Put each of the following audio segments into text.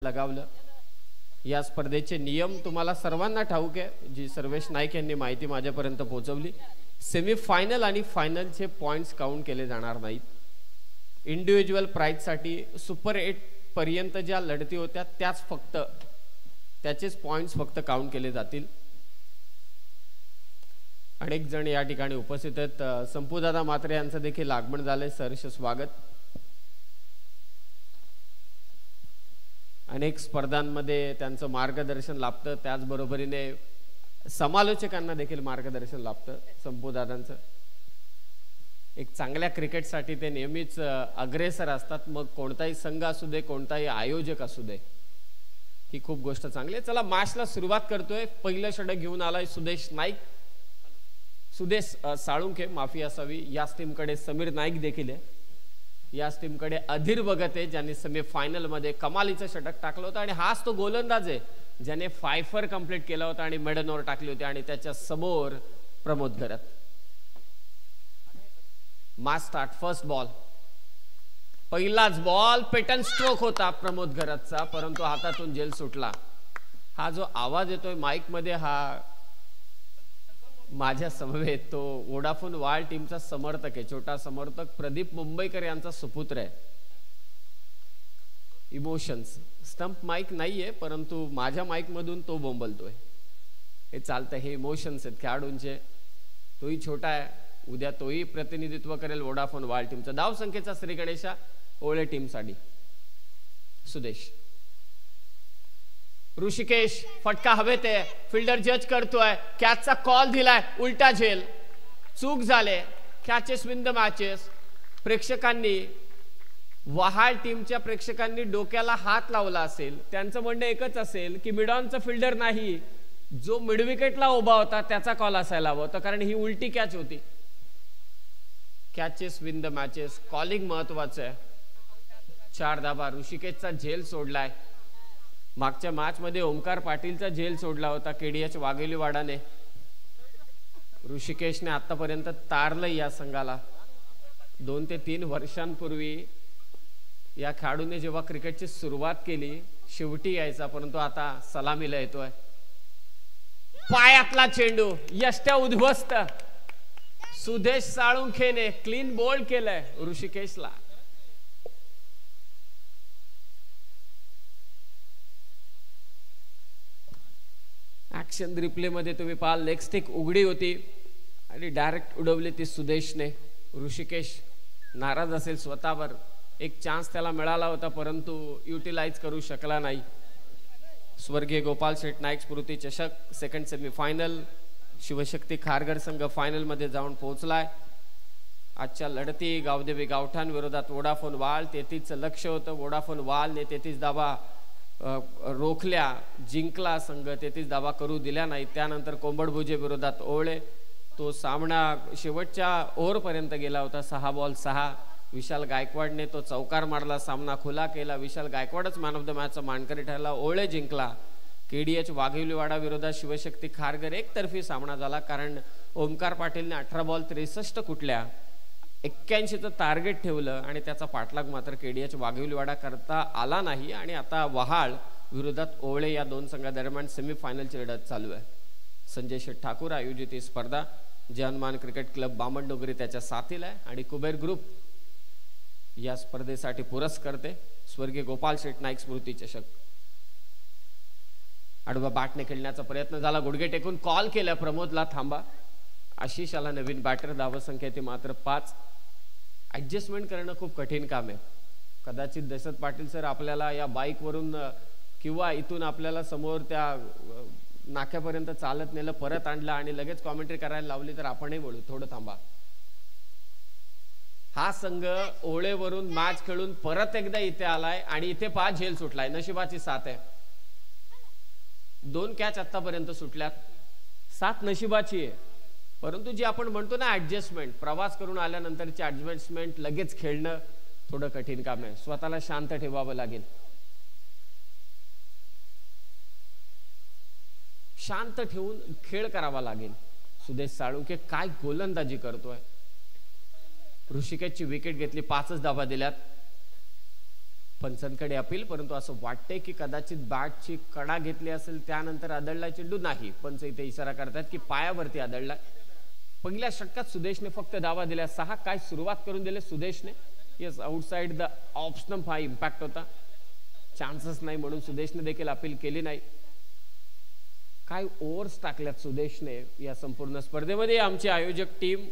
लगावलं। या स्पर्धेचे नियम तुम्हाला सर्वांना ठाऊक आहे, जी सर्वेश नाईक यांनी माहिती माझ्यापर्यंत पोहोचवली। सेमीफायनल आणि फायनलचे पॉइंट्स काउंट केले जाणार नाहीत। इंडिव्हिज्युअल प्राइजसाठी सुपर 8 पर्यंत ज्या लढती होत्या त्याच फक्त त्याचेच पॉइंट्स फक्त काउंट केले जातील। अनेक जण या ठिकाणी उपस्थित आहेत। संपूदादा मात्रे यांचं देखील आगमन झाले, सहर्ष स्वागत। अनेक स्पर्धांमध्ये त्यांचं मार्गदर्शन लाभतं, त्याचबरोबरीने समालोचकांना देखील मार्गदर्शन लाभतं। संपूदादांचं एक चांगल्या क्रिकेटसाठी ते नेहमीच अग्रेसर असतात, मग कोणताही संघ असू दे, कोणताही आयोजक असू दे, ही खूप गोष्ट चांगली आहे। चला मॅचला सुरुवात करतोय। पहिलं षटक घेऊन आलाय सुदेश नाईक, सुदेश साळुंखे माफी असावी। याच टीमकडे समीर नाईक देखील आहे। याच टीमकडे अधीर भगत आहे, ज्यांनी सेमीफायनल मध्ये कमालीचं षटक टाकलं होतं आणि हाच तो गोलंदाज आहे ज्याने 5 कंप्लीट केला होता आणि मेडन ओव्हर टाकली होती। आणि त्याच्या समोर प्रमोद घरत। मॅच स्टार्ट, फर्स्ट बॉल, पहिलाच बॉल पेटन स्ट्रोक होता प्रमोद घरतचा, परंतु हातातून झेल सुटला। हा जो आवाज येतोय माईक मध्ये, हा माझ्या समवेत तो वोडाफोन वाळ टीमचा समर्थक आहे, छोटा समर्थक प्रदीप मुंबईकर यांचा सुपुत्र आहे। इमोशन्स, स्टंप माईक नाहीये, परंतु माझ्या माईक मधून तो बोंबलतोय, हे चालतं। हे इमोशन्स आहेत खेळाडूंचे। तोही छोटा आहे, उद्या तोही प्रतिनिधित्व करेल वोडाफोन वाळ टीमचा। धाव संख्येचा श्री गणेशा ओळे टीमसाठी सुदेश। ऋषिकेश फटका हवेत आहे, फिल्डर जज करतोय, कॅचचा कॉल दिलाय, उलटा झेल, चूक झाले, कॅचेस विन द मॅचेस। प्रेक्षकांनी, वहाळ टीमच्या प्रेक्षकांनी डोक्याला हात लावला असेल, त्यांचं म्हणणं एकच असेल की मिडॉनचा फिल्डर नाही, जो मिड विकेटला उभा होता त्याचा कॉल असायला हवा होता, कारण ही उलटी कॅच होती। Catches win the matches, calling महत्वाचं आहे। 4 धाबा, ऋषिकेशचा झेल सोडलाय। मागच्या मॅच मध्ये ओमकार पाटीलचा झेल सोडला होता केडीएच वाघेलीवाडाने। ऋषिकेशने आतापर्यंत तारलं या संघाला। 2 ते 3 वर्षांपूर्वी या खेळाडूने जेव्हा क्रिकेटची सुरुवात केली शेवटी यायचा, परंतु आता सलामीला येतोय। पायातला चेंडू, यष्ट्या उद्ध्वस्त। सुदेश साळुंखेने क्लीन बोल्ड केलंय ऋषिकेशला। ऍक्शन रिप्ले मध्ये तुम्ही पाहाल, लेग स्टिक उघडी होती आणि डायरेक्ट उडवली ती सुदेशने। ऋषिकेश नाराज असेल स्वतःवर, एक चान्स त्याला मिळाला होता परंतु युटिलाइज करू शकला नाही। स्वर्गीय गोपाल शेठ नाईक स्मृती चषक सेकंड सेमीफायनल, शिवशक्ती खारघर संघ फायनल मध्ये जाऊन पोहोचलाय। आजच्या लढती गावदेवी गावठाण विरोधात वोडाफोन वाळ, 33 लक्ष होतं। वोडाफोन वाळने 33 धावा रोखल्या, जिंकला संघ, 33 धावा करू दिल्या नाही। त्यानंतर कोंबडभुजे विरोधात ओळे, तो सामना शेवटच्या ओव्हर पर्यंत गेला होता, 6 बॉल 6। विशाल गायकवाडने तो चौकार मारला, सामना खुला केला। विशाल गायकवाडच मॅन ऑफ द मॅचचा मानकरी ठरला, ओळे जिंकला। केडीएच वाघेलीवाडा विरोधात शिवशक्ती खारघर एकतर्फी सामना झाला, कारण ओमकार पाटीलने 18 बॉल 63 कुठल्या 81चं टार्गेट ठेवलं आणि त्याचा पाठलाग मात्र केडीएच वाघेलीवाडा करता आला नाही। आणि आता वहाळ विरोधात ओळे या 2 संघादरम्यान सेमीफायनलची लढत चालू आहे। संजय शेठ ठाकूर आयोजित ही स्पर्धा जनमान क्रिकेट क्लब बामणडोंगरी त्याच्या साथीला आहे आणि कुबेर ग्रुप या स्पर्धेसाठी पुरस्कर्ते स्वर्गीय गोपाल शेठ नाईक स्मृती चषक। आडवा बॅटने खेळण्याचा प्रयत्न झाला, गुडघे टेकून कॉल केला प्रमोदला थांबा। आशिषाला नवीन बॅटर, धावसंख्या ती मात्र 5। ऍडजस्टमेंट करणं खूप कठीण काम आहे। कदाचित दशरथ पाटील सर आपल्याला या बाईक वरून किंवा इथून आपल्याला समोर त्या नाक्यापर्यंत चालत नेलं, परत आणलं आणि लगेच कॉमेंट्री करायला लावली तर आपणही बोलू थोडं थांबा। हा संघ ओळेवरून मॅच खेळून परत एकदा इथे आलाय आणि इथे 5 झेल सुटलाय, नशिबाची साथ आहे। 2 कॅच आतापर्यंत सुटल्यात, 7 नशिबाची आहे। परंतु जी आपण म्हणतो ना ऍडजस्टमेंट, प्रवास करून आल्यानंतरची ऍडजस्टमेंट, लगेच खेळणं थोडं कठीण काम आहे। स्वतःला शांत ठेवावं लागेल, शांत ठेवून खेळ करावा लागेल। सुदेश साळुंखे काय गोलंदाजी करतोय। ऋषिकेशची विकेट घेतली, 5च धावा दिल्यात। पंचांकडे अपील, परंतु असं वाटते की कदाचित बॅटची कडा घेतली असेल त्यानंतर आदळला चेंडू नाही. पंच इथे इशारा करतात की पायावरती आदळला. पहिल्या षटकात सुदेशने फक्त धावा दिल्या 6. काय सुरुवात करून दिले सुदेशने. Yes, outside the off stump हा इम्पॅक्ट होता. चान्सेस नाही म्हणून सुदेशने देखील अपील केली नाही. काय ओव्हर्स टाकल्यात सुदेशने या संपूर्ण स्पर्धेमध्ये. आमची आयोजक टीम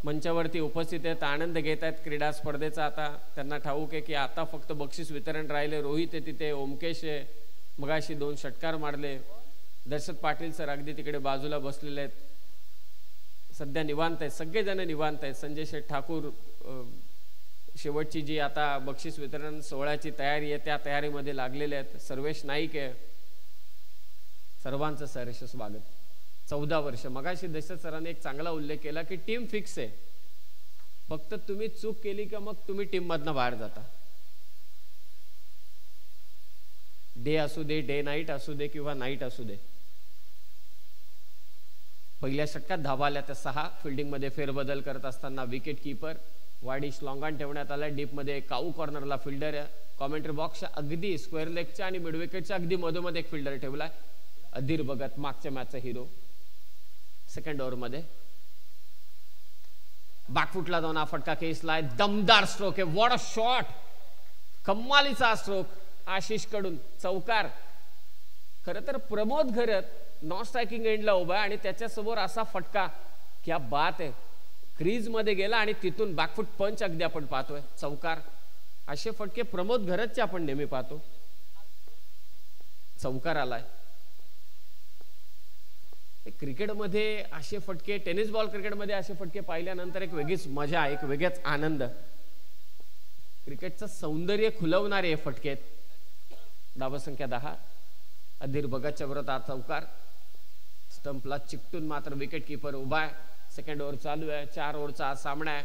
मंचावरती उपस्थित आहेत, आनंद घेत आहेत क्रीडा स्पर्धेचा. आता त्यांना ठाऊक आहे की आता फक्त बक्षीस वितरण राहिले. रोहित आहे तिथे, ओमकेश आहे, मगाशी 2 षटकार मारले. दर्शक पाटील सर अगदी तिकडे बाजूला बसलेले आहेत. सध्या निवांत आहेत, सगळेजण निवांत आहेत. संजय शेठ ठाकूर शेवटची जी आता बक्षीस वितरण सोहळ्याची तयारी आहे त्या तयारीमध्ये लागलेले आहेत. सर्वेश नाईक आहे, सर्वांचं सहर्ष स्वागत. 14 वर्ष. मगाशी दशरथ सरांनी एक चांगला उल्लेख केला की टीम फिक्स आहे, फक्त तुम्ही चूक केली का मग तुम्ही टीम मधनं बाहेर जाता. डे असू दे, डे नाईट असू दे किंवा नाईट असू दे. पहिल्या षटकात धावा आल्या त्या 6. फिल्डिंग मध्ये फेरबदल करत असताना विकेट किपर वाडिश लॉंगान ठेवण्यात आला. डीप मध्ये काऊ कॉर्नरला फिल्डर आहे. कॉमेंट्री बॉक्सच्या अगदी स्क्वेअर लेगच्या आणि मिड विकेटच्या अगदी मधोमध एक फिल्डर ठेवलाय. अधीर भगत मागच्या मॅचचा हिरो. सेकंड ओव्हर मध्ये बॅकफुटला जाऊन हा फटका खेचलाय. दमदार स्ट्रोक आहे. What a shot. कमालीचा स्ट्रोक आशिष कडून. चौकार. खरं तर प्रमोद घरत नॉन स्ट्रायकिंग एंडला उभा आहे आणि त्याच्यासमोर असा फटका, क्या बात आहे. क्रीज मध्ये गेला आणि तिथून बॅकफुट पंच अगदी आपण पाहतोय. चौकार. असे फटके प्रमोद घरतचे आपण नेहमी पाहतो. चौकार आलाय. क्रिकेटमध्ये असे फटके, टेनिस बॉल क्रिकेटमध्ये असे फटके पाहिल्यानंतर एक वेगळीच मजा, एक वेगळाच आनंद. क्रिकेटचं सौंदर्य खुलवणारे हे फटके आहेत. धावसंख्या 10. अधीर भगतच्या विरोधात चौकार. स्टंपला चिकटून मात्र विकेट किपर उभा आहे. सेकंड ओव्हर चालू आहे. 4 ओव्हरचा सामना आहे.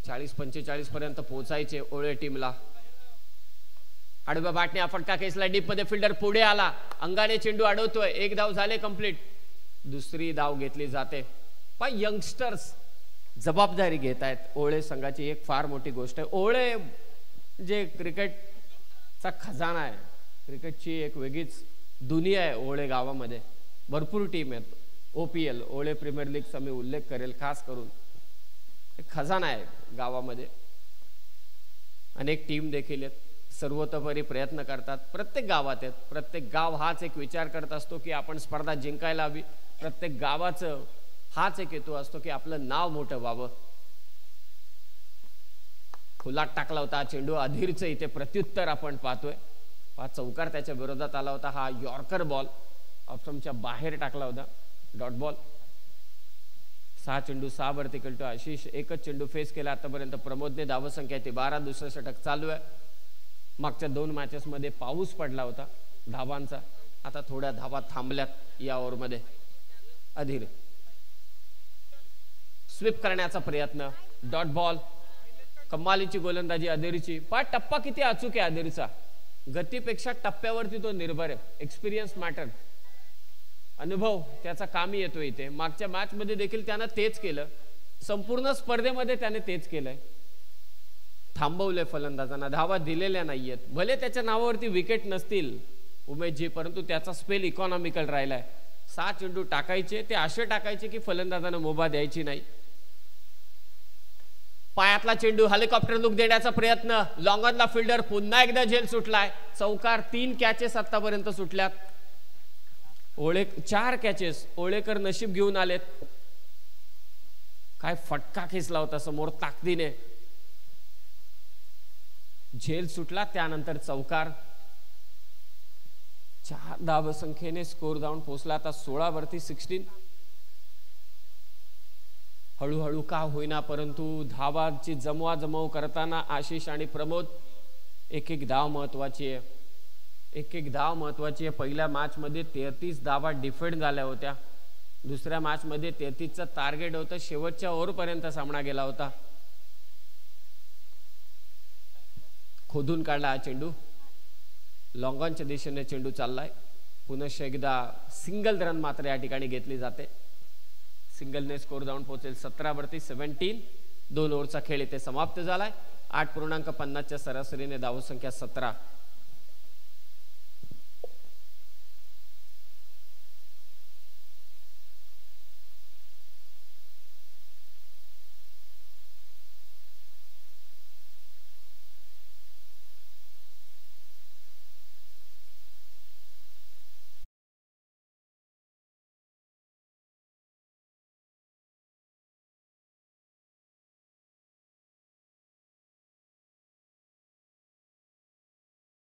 40-45 पर्यंत पोहोचायचे ओळे टीमला. आडव्या बॅटने हा फटका खेचला. डीप मध्ये फिल्डर पुढे आला, अंगाने चेंडू अडवतोय. 1 धाव झाले कंप्लीट. दुसरी धाव घेतली जाते. पण यंगस्टर्स जबाबदारी घेत आहेत. ओळे संघाची एक फार मोठी गोष्ट आहे. ओळे जे क्रिकेटचा खजाना आहे, क्रिकेटची एक वेगळीच दुनिया आहे ओळे गावामध्ये. भरपूर टीम आहेत. OPL ओळे प्रीमियर लीगचा मी उल्लेख करेल खास करून. एक खजाना आहे गावामध्ये. अनेक टीम देखील आहेत. सर्वतोपरी प्रयत्न करतात. प्रत्येक गावात आहेत. प्रत्येक गाव हाच एक विचार करत असतो की आपण स्पर्धा जिंकायला हवी. प्रत्येक गावाचं हाच एक हेतू असतो की आपलं नाव मोठं व्हावं. खुलात टाकला होता चेंडू. अधीरचं इथे प्रत्युत्तर आपण पाहतोय. हा चौकार त्याच्या विरोधात आला होता. हा यॉर्कर बॉल ऑप्शनच्या बाहेर टाकला होता. Dot ball. 6 चेंडू 6 वरती खेळतो आशिष. एकच चेंडू फेस केला आतापर्यंत प्रमोदने. धावसंख्या ती 12. दुसरं षटक चालू आहे. मागच्या 2 मॅचेस मध्ये पाऊस पडला होता धावांचा. आता थोड्या धावा थांबल्यात या ओव्हरमध्ये. अधीर स्वीप करण्याचा प्रयत्न. Dot ball. कमालीची गोलंदाजी अधीरची. पण टप्पा किती अचूक आहे अधीरचा. गतीपेक्षा टप्प्यावरती तो निर्भर आहे. Experience matter. अनुभव त्याचा कामी येतो इथे. मागच्या मॅच मध्ये देखील त्यानं तेच केलं. संपूर्ण स्पर्धेमध्ये त्याने तेच केलंय. थांबवलंय फलंदाजांना. धावा दिलेल्या नाहीयेत. भले त्याच्या नावावरती विकेट नसतील उमेशजी, परंतु त्याचा स्पेल इकॉनॉमिकल राहिलाय. 6 चेंडू टाकायचे ते असे टाकायचे की फलंदाजांना मुभा द्यायची नाही. पायातला चेंडू. हेलिकॉप्टर लुक देण्याचा प्रयत्न. लॉंगॉनला फिल्डर. पुन्हा एकदा झेल सुटलाय. चौकार. 3 कॅचेस आतापर्यंत सुटल्यात. ओळे 4 कॅचेस. ओळेकर नशीब घेऊन आलेत. काय फटका खेचला होता समोर ताकदीने. झेल सुटला. त्यानंतर चौकार. 4 धावसंख्येने स्कोर जाऊन पोहोचला आता 16 वरती 16. हळूहळू का होईना परंतु धावाची जमवाजमव करताना आशिष आणि प्रमोद. एक धाव महत्वाची आहे. एक धाव महत्वाची आहे. पहिल्या मॅच मध्ये 33 धावा डिफेंड झाल्या होत्या. दुसऱ्या मॅच मध्ये 33चं टार्गेट होतं. शेवटच्या ओव्हर पर्यंत सामना गेला होता. खोदून काढला हा चेंडू. लॉंगॉनच्या दिशेने चेंडू चाललाय. पुनश्च एकदा सिंगल रन मात्र या ठिकाणी घेतली जाते. सिंगलने स्कोर जाऊन पोहोचेल 17 वरती 17. 2 ओव्हरचा खेळ इथे समाप्त झालाय. 8.50च्या सरासरीने धावसंख्या 17.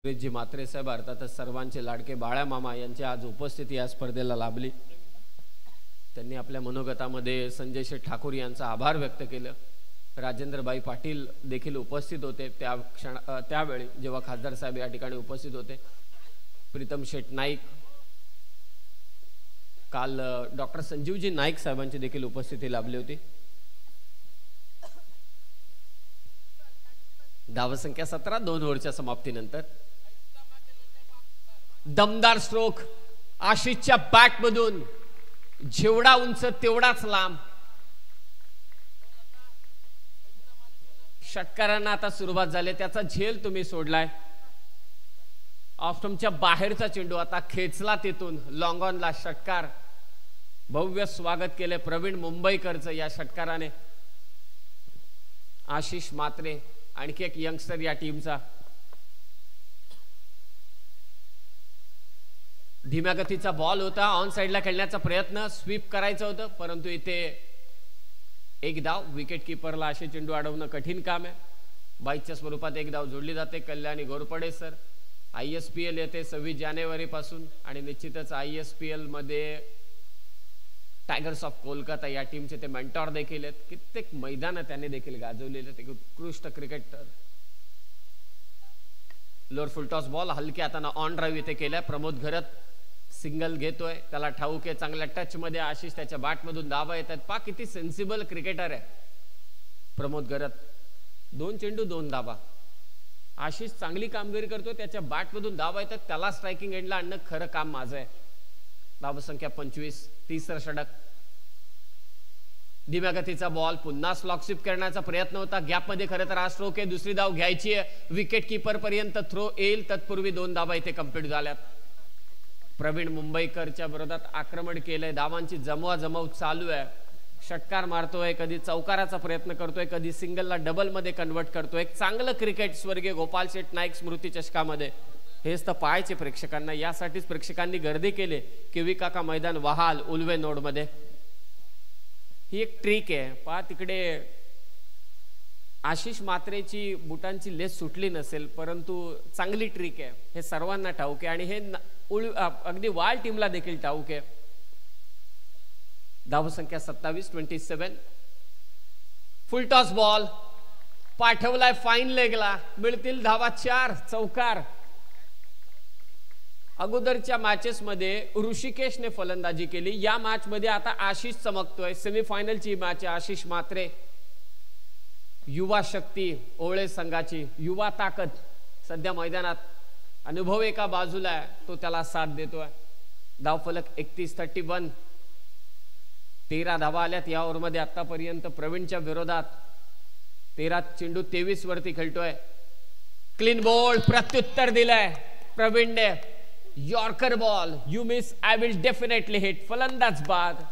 जी म्हात्रे साहेब अर्थातच सर्वांचे लाडके बाळा मामा यांची आज उपस्थिती या स्पर्धेला लाभली. त्यांनी आपल्या मनोगतामध्ये संजय शेठ ठाकूर यांचा आभार व्यक्त केलं. राजेंद्रबाई पाटील देखील उपस्थित होते त्यावेळी जेव्हा खासदार साहेब या ठिकाणी उपस्थित होते. प्रीतम शेठ नाईक, काल डॉक्टर संजीवजी नाईक साहेबांची देखील उपस्थिती लाभली होती. धावसंख्या 17, 2 ओव्हरच्या समाप्तीनंतर दमदार स्ट्रोक आशिषच्या बॅट मधून, जेवढा उंच तेवढाच लांब. षटकारांना आता सुरुवात झाली, त्याचा झेल तुम्ही सोडलाय. ऑफस्टंपच्या बाहेरचा चेंडू आता खेचला तिथून लॉंग ऑनला षटकार. भव्य स्वागत केले प्रवीण मुंबईकरचं या षटकाराने. आशिष म्हात्रे आणखी एक यंगस्टर या टीमचा. धीम्या गतीचा बॉल होता, ऑन साइडला खेळण्याचा प्रयत्न, स्वीप करायचं होतं, परंतु इथे एक धाव. विकेट किपरला असे चेंडू अडवणं कठीण काम आहे. बाईकच्या स्वरूपात एक धाव जोडली जाते. कल्याणी घोरपडे सर. ISPL येते 26 जानेवारी पासून आणि निश्चितच ISPL मध्ये टायगर्स ऑफ कोलकाता या टीमचे ते मेंटॉर देखील आहेत. कित्येक मैदान त्यांनी देखील गाजवलेले. ते उत्कृष्ट क्रिकेटर. लोअर फुल टॉस बॉल हलक्या हाताने ऑन ड्राईव्ह इथे केलाय. प्रमोद घरत सिंगल घेतोय, त्याला ठाऊक आहे. चांगल्या टच मध्ये आशिष त्याच्या बॅट मधून धावा येतात. पा किती सेन्सिबल क्रिकेटर आहे प्रमोद घरत. 2 चेंडू 2 धावा. आशिष चांगली कामगिरी करतो, त्याच्या बॅट मधून धावा येतात, त्याला स्ट्रायकिंग एंडला आणणं खरं काम माझं आहे. धावसंख्या 25, 30रं षटक. धीम्या गतीचा बॉल पुन्हा स्लॉक स्वीप करण्याचा प्रयत्न होता. गॅप मध्ये खरं तर हा स्ट्रोक आहे. दुसरी धाव घ्यायची आहे. विकेट किपर पर्यंत थ्रो येईल, तत्पूर्वी 2 धावा इथे कंप्लीट झाल्यात. प्रवीण मुंबईकरच्या विरोधात आक्रमण केलंय. धावांची जमवाजमव चालू आहे. षटकार मारतोय, कधी चौकाराचा प्रयत्न करतोय, कधी सिंगलला डबल मध्ये कन्वर्ट करतोय. एक चांगलं क्रिकेट स्वर्गीय गोपाल शेठ नाईक स्मृती चषकामध्ये. हेच तर पाहायचे प्रेक्षकांना. यासाठीच प्रेक्षकांनी गर्दी केली केवी काका मैदान वहाल उल्वे नोड मध्ये. ही एक ट्रिक आहे पहा. तिकडे आशिष म्हात्रेची बुटांची लेस सुटली नसेल, परंतु चांगली ट्रिक आहे. हे सर्वांना ठाऊक आहे आणि हे अगदी वाल टीमला देखील ठाऊक आहे. धावसंख्या 27, 27. फुल टॉस बॉल पाठवलाय फाईन लेगला. मिळतील धावा 4. चौकार. अगोदरच्या मॅचेस मध्ये ऋषिकेशने फलंदाजी केली. या मॅच मध्ये आता आशिष चमकतोय. सेमीफायनलची मॅच आहे. आशिष म्हात्रे, युवा शक्ती ओळे संघाची, युवा ताकद सध्या मैदानात. अनुभव एका बाजूला आहे, तो त्याला साथ देतोय. धावफलक 31-31. 13 धावा आल्यात या ओव्हरमध्ये आतापर्यंत प्रवीणच्या विरोधात. 13 चेंडू 23 वरती खेळतोय. क्लीन बॉल प्रत्युत्तर दिलंय प्रवीणने. Yorker ball, you miss I will definitely hit. फलंदाज बाद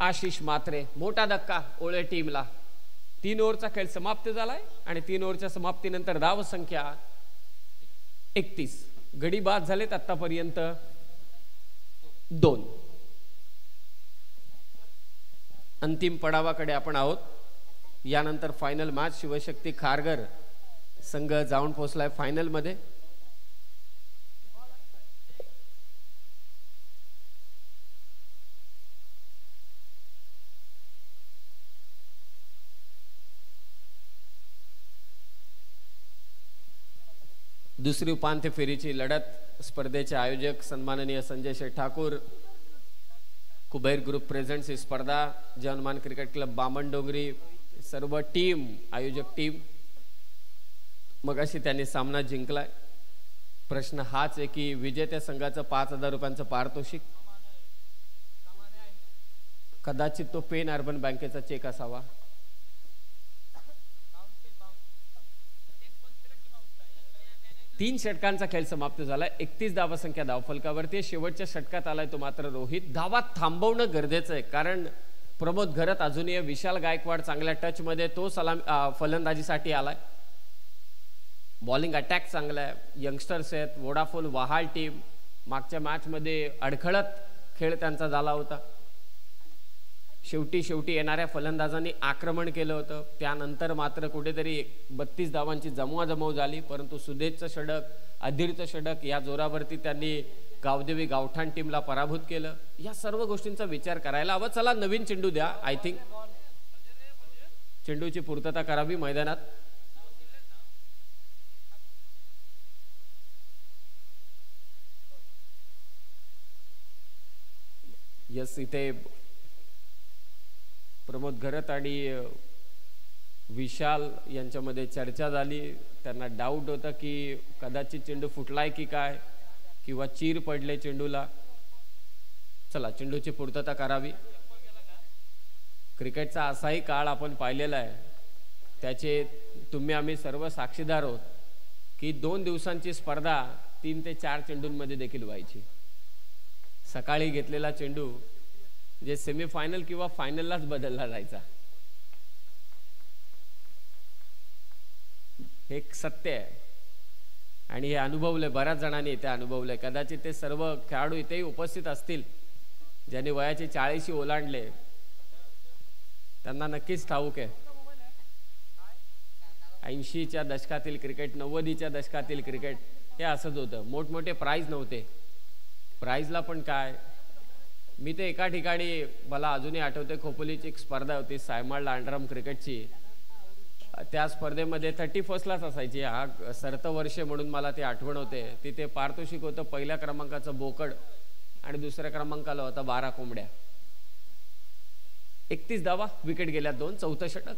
आशिष म्हात्रे. मोठा धक्का ओळे टीमला. 3 ओव्हरचा खेळ समाप्त झालाय आणि 3 ओव्हरच्या समाप्तीनंतर धाव संख्या 31. गडी बाद झालेत आतापर्यंत 2. अंतिम पडावाकडे आपण आहोत. यानंतर फायनल मॅच. शिवशक्ती खारघर संघ जाऊन पोहोचलाय फायनल मध्ये. दुसरी उपांत्य फेरीची लढत. स्पर्धेचे आयोजक सन्माननीय संजय शेठ ठाकूर. कुबेर ग्रुप प्रेझेंट्स ही स्पर्धा. जनमान क्रिकेट क्लब बामणडोंगरी. सर्व टीम, आयोजक टीम. मगाशी त्यांनी सामना जिंकलाय. प्रश्न हाच आहे की विजेत्या संघाचं 5,000 रुपयांचं पारितोषिक. कदाचित तो पेन अर्बन बँकेचा चेक असावा. 3 षटकांचा खेळ समाप्त झाला. 31 धावसंख्या धावफलकावरती. शेवटच्या षटकात आलाय तो मात्र रोहित. धावा थांबवणं गरजेचं आहे, कारण प्रमोद घरत अजूनही विशाल गायकवाड चांगल्या टच मध्ये, तो फलंदाजीसाठी आलाय. बॉलिंग अटॅक चांगला आहे. यंगस्टर्स आहेत. वोडाफोन वहाल टीम. मागच्या मॅच मध्ये अडखळत खेळ त्यांचा झाला होता. शेवटी येणाऱ्या फलंदाजांनी आक्रमण केलं होतं. त्यानंतर मात्र कुठेतरी 32 धावांची जमवाजमव झाली, परंतु सुदेशचं षटक, अधीरचं षटक या जोरावरती त्यांनी गावदेवी गावठाण टीमला पराभूत केलं. या सर्व गोष्टींचा विचार करायला हवा. चला नवीन चेंडू द्या. आय थिंक चेंडूची पूर्तता करावी मैदानात. यस, इथे प्रमोद घरत आणि विशाल यांच्यामध्ये चर्चा झाली. त्यांना डाऊट होता की कदाचित चेंडू फुटलाय की काय, किंवा चीर पडले चेंडूला. चला चेंडूची पूर्तता करावी. क्रिकेटचा असाही काळ आपण पाहिलेला आहे, त्याचे तुम्ही आम्ही सर्व साक्षीदार आहोत की 2 दिवसांची स्पर्धा 3 ते 4 चेंडूंमध्ये देखील व्हायची. सकाळी घेतलेला चेंडू जे सेमीफायनल किंवा फायनललाच बदलला जायचा. हे एक सत्य आहे आणि हे अनुभवले, बऱ्याच जणांनी इथे अनुभवले. कदाचित ते सर्व खेळाडू इथेही उपस्थित असतील ज्यांनी वयाचे 40 ओलांडले, त्यांना नक्कीच ठाऊक आहे. 80च्या दशकातील क्रिकेट, 90च्या दशकातील क्रिकेट हे असंच होतं. मोठमोठे प्राइज नव्हते. प्राइजला पण काय, मी ते एका ठिकाणी, मला अजूनही आठवते, खोपोलीची एक स्पर्धा होती सायमाळला अंडरआर्म क्रिकेटची. त्या स्पर्धेमध्ये 31लाच असायची. हा सरत वर्ष म्हणून मला ते आठवण होते. तिथे पारितोषिक होतं 1ल्या क्रमांकाचं बोकड आणि 2ऱ्या क्रमांकाला होता 12 कोंबड्या. 31 धावा, विकेट गेल्या 2. 4थं षटक.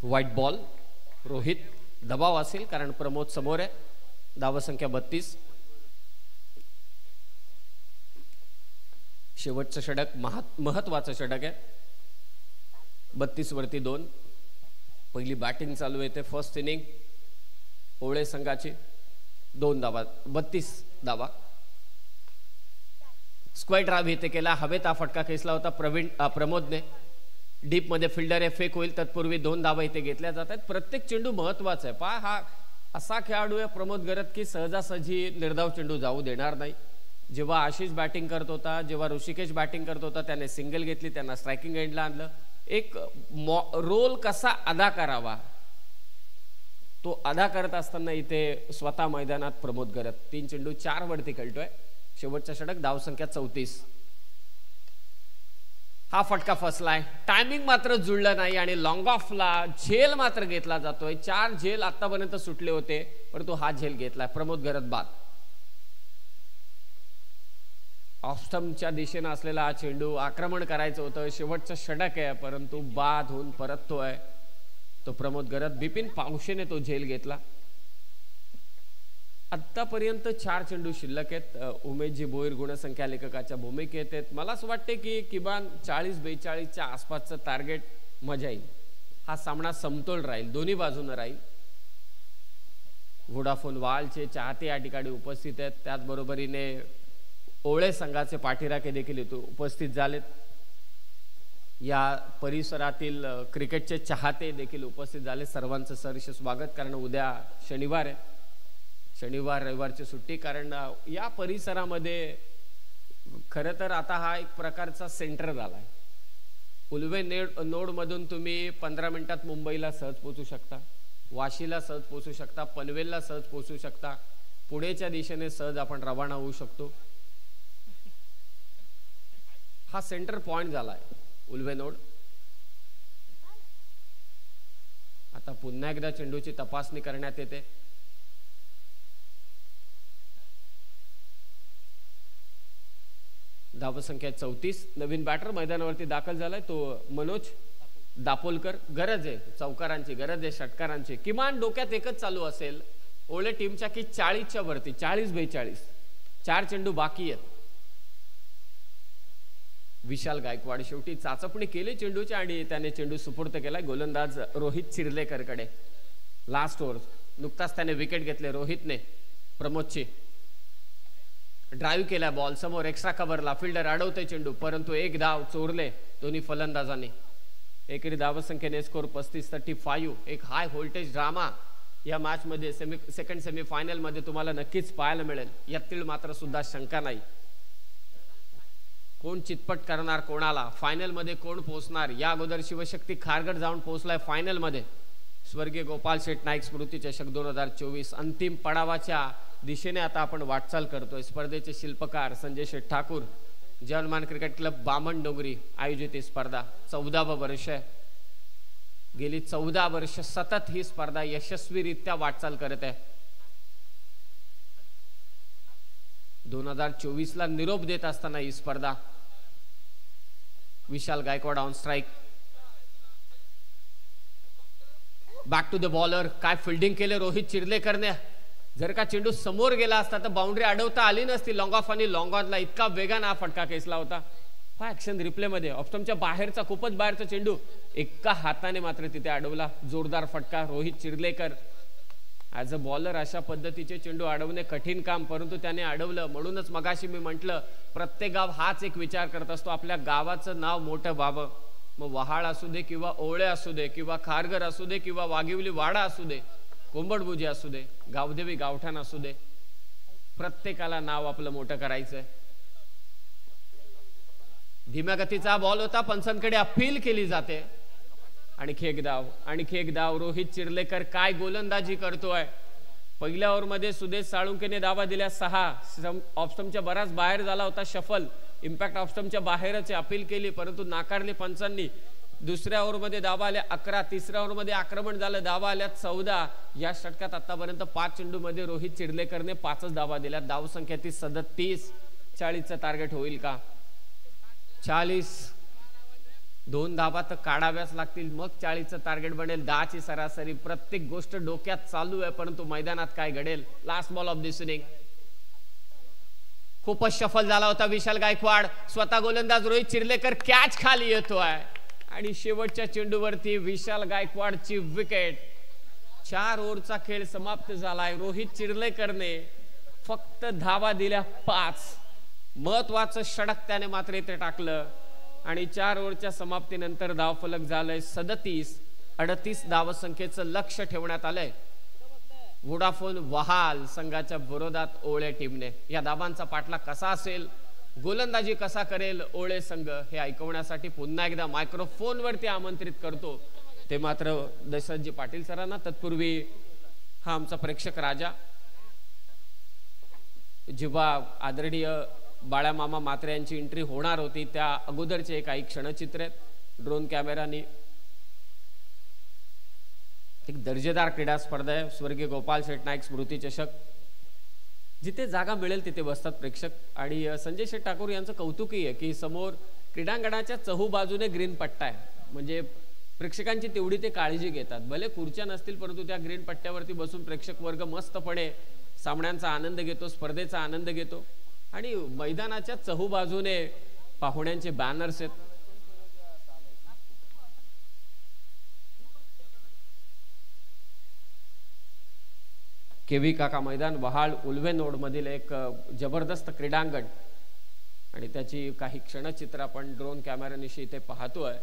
White ball. रोहित. दबाव असेल कारण प्रमोद समोर आहे. धावसंख्या 32. शेवटचं षटक महत्वाचं षटक आहे. 32 वरती 2. पहिली बॅटिंग चालू आहे. ते फर्स्ट इनिंग ओळे संघाची. 2 धावा, 32 धावा. स्क्वेअर ड्राइव्ह इथे केला. हवेत हा फटका खेचला होता प्रमोदने. डीप मध्ये फिल्डर आहे, फेक होईल तत्पूर्वी 2 धावा इथे घेतल्या जातात. प्रत्येक चेंडू महत्वाचा आहे. पहा, हा असा खेळाडू आहे प्रमोद घरत की सहजासहजी निर्धाव चेंडू जाऊ देणार नाही. जेव्हा आशिष बॅटिंग करत होता, जेव्हा ऋषिकेश बॅटिंग करत होता, त्याने सिंगल घेतली, त्यांना स्ट्रायकिंग एंडला आणलं. एक रोल कसा अदा करावा तो अदा करत असताना इथे स्वतः मैदानात प्रमोद घरत 3 चेंडू 4 वरती खेळतोय. शेवटचा षटक. धावसंख्या 34. हा फटका फसलाय. टायमिंग मात्र जुळलं नाही आणि लॉंग ऑफला झेल मात्र घेतला जातोय. 4 झेल आतापर्यंत सुटले होते, परंतु हा झेल घेतलाय. प्रमोद घरत बाद. ऑफ स्टंपच्या दिशेने असलेला हा चेंडू, आक्रमण करायचं होतं, शेवटचं षटक आहे, परंतु बाद होऊन परततोय तो प्रमोद घरत. बिपिन पावशेने तो झेल घेतला. आतापर्यंत 4 चेंडू शिल्लक आहेत. उमेशजी भोईर गुणसंख्या लेखकाच्या भूमिकेत आहेत. मला असं वाटते की किमान 40-42च्या आसपासचं टार्गेट मजा येईल. हा सामना समतोल राहील, दोन्ही बाजूने राहील. वोडाफोन वालचे चाहते या ठिकाणी उपस्थित आहेत. त्याचबरोबरीने ओळे संघाचे पाठीराखे देखील इथे उपस्थित झालेत. या परिसरातील क्रिकेटचे चाहते देखील उपस्थित झाले. सर्वांचं सहर्ष स्वागत. कारण उद्या शनिवार आहे. शनिवार रविवारची सुट्टी. कारण या परिसरामध्ये खरं तर आता हा एक प्रकारचा सेंटर झाला आहे. उल्वे नोडमधून तुम्ही 15 मिनिटात मुंबईला सहज पोहोचू शकता, वाशीला सहज पोहोचू शकता, पनवेलला सहज पोहोचू शकता, पुणेच्या दिशेने सहज आपण रवाना होऊ शकतो. हा सेंटर पॉइंट झाला आहे उल्वे नोड. आता पुन्हा एकदा चेंडूची तपासणी करण्यात येते. धावसंख्या 34. नवीन बॅटर मैदानावरती दाखल झालाय तो मनोज दापोलकर. गरज आहे चौकारांची, गरज आहे षटकारांची. किमान डोक्यात एकच चालू असेल ओळे टीमच्या की 40च्या वरती, 40-42. 4 चेंडू बाकी आहेत. विशाल गायकवाड शेवटी चाचपणी केली चेंडूची आणि त्याने चेंडू सुपूर्द केला गोलंदाज रोहित चिर्लेकरकडे. लास्ट ओव्हर नुकताच त्याने विकेट घेतले रोहितने. प्रमोदची ड्राईव्ह केला, बॉल समोर एक्स्ट्रा कव्हरला, फिल्डर अडवते चेंडू परंतु एक धाव चोरले दोन्ही फलंदाजांनी. एकेरी धावसंख्येने स्कोर 35-35. एक हाय व्होल्टेज ड्रामा या मॅच मध्ये सेकंड सेमीफायनल मध्ये तुम्हाला नक्कीच पाहायला मिळेल. यातील मात्र सुद्धा शंका नाही. कोण चितपट करणार कोणाला, फायनल मध्ये कोण पोहोचणार. या अगोदर शिवशक्ती खारघर जाऊन पोहोचलाय फायनल मध्ये. स्वर्गीय गोपाल शेठ नाईक स्मृती चषक 2024 अंतिम पडावाच्या दिशेने आता आपण वाटचाल करतोय. स्पर्धेचे शिल्पकार संजय शेठ ठाकूर, जवानमान क्रिकेट क्लब बामण डोंगरी आयोजित ही स्पर्धा 14वे वर्ष आहे. गेली 14 वर्ष सतत ही स्पर्धा यशस्वीरित्या वाटचाल करत आहे. 2024 ला निरोप देत असताना ही स्पर्धा. Vishal Gaikwad on strike, back to the bowler. काय फिल्डिंग केले रोहित चिर्लेकरने. जर का चेंडू समोर गेला असता तर बाउंड्री अडवता आली नसती. लॉंग ऑफ आणि लॉंग ऑनला इतका वेगाने हा फटका खेचला होता. पहा ऍक्शन रिप्ले मध्ये ऑफस्टंपच्या बाहेरचा खूपच बाहेरचा चेंडू एका हाताने मात्र तिथे अडवला. जोरदार फटका रोहित चिर्लेकर. ऍज अ बॉलर अशा पद्धतीचे चेंडू अडवणे कठीण काम, परंतु त्याने अडवलं. म्हणूनच मगाशी मी म्हटलं प्रत्येक गाव हाच एक विचार करत असतो, आपल्या गावाचं नाव मोठं व्हावं. मग वहाळ असू दे किंवा ओवळे असू दे किंवा खारघर असू दे किंवा वाघिवली वाडा असू दे, कोंबडभुजी असू दे, गावदेवी गावठाण असू दे, प्रत्येकाला नाव आपलं मोठं करायचंय. धीम्या गतीचा बॉल होता, पंचांकडे अपील केली जाते. आणखी एक धाव रोहित चिर्लेकर काय गोलंदाजी करतोय. पहिल्या ओव्हरमध्ये सुदेश साळुंकेने धावा दिल्या 6. ऑफस्टंपच्या बराच बाहेर झाला होता शफल. इम्पॅक्ट ऑफस्टंपच्या बाहेरच अपील केली परंतु नाकारले पंचांनी. दुसऱ्या ओव्हरमध्ये धावा आल्या 11. तिसऱ्या ओव्हरमध्ये आक्रमण झालं, धावा आल्या 14. या षटकात आतापर्यंत 5 चेंडूमध्ये रोहित चिर्लेकरने 5च धावा दिल्या. धावसंख्या ती 37. 40चं टार्गेट होईल का. 40. 2 धावा तर काढाव्याच लागतील मग 40चं टार्गेट बनेल. 10ची सरासरी. प्रत्येक गोष्ट डोक्यात चालू आहे परंतु मैदानात काय घडेल. Last ball of this inning. खूपच शफल झाला होता विशाल गायकवाड. स्वतः गोलंदाज रोहित चिर्लेकर कॅच खाली येतोय आणि शेवटच्या चेंडूवरती विशाल गायकवाडची विकेट. 4 ओव्हरचा खेळ समाप्त झालाय. रोहित चिर्लेकरने फक्त धावा दिल्या 5. महत्वाचं षटक त्याने मात्र इथे टाकलं आणि 4 ओव्हरच्या समाप्तीनंतर धावफलक झालंय 37. 38 धावसंख्येचं लक्ष ठेवण्यात आलंय. वोडाफोन वहाल संघाच्या विरोधात ओळे टीमने. या धावांचा पाठला कसा असेल, गोलंदाजी कसा करेल ओळे संघ, हे ऐकवण्यासाठी पुन्हा एकदा मायक्रोफोनवरती आमंत्रित करतो ते मात्र दशरथजी पाटील सरांना. तत्पूर्वी हा आमचा प्रेक्षक राजा, जेव्हा आदरणीय बाळामामा मात्रे यांची एंट्री होणार होती त्या अगोदरचे काही क्षणचित्र आहेत. ड्रोन कॅमेरानी एक दर्जेदार क्रीडा स्पर्धा आहे. स्वर्गीय गोपाल शेठ नाईक स्मृती चषक. जिथे जागा मिळेल तिथे बसतात प्रेक्षक. आणि संजय शेठ ठाकूर यांचं कौतुकही आहे की समोर क्रीडांगणाच्या चहूबाजूने ग्रीन पट्टा आहे, म्हणजे प्रेक्षकांची तेवढी ते काळजी घेतात. भले खुर्च्या नसतील परंतु त्या ग्रीन पट्ट्यावरती बसून प्रेक्षक वर्ग मस्तपणे सामन्यांचा आनंद घेतो, स्पर्धेचा आनंद घेतो. आणि मैदानाच्या चहूबाजूने पाहुण्यांचे बॅनर्स आहेत. केव्ही काका मैदान वहाळ उल्वेनोड मधील एक जबरदस्त क्रीडांगण आणि त्याची काही क्षणचित्र आपण ड्रोन कॅमेरानिशी इथे पाहतोय,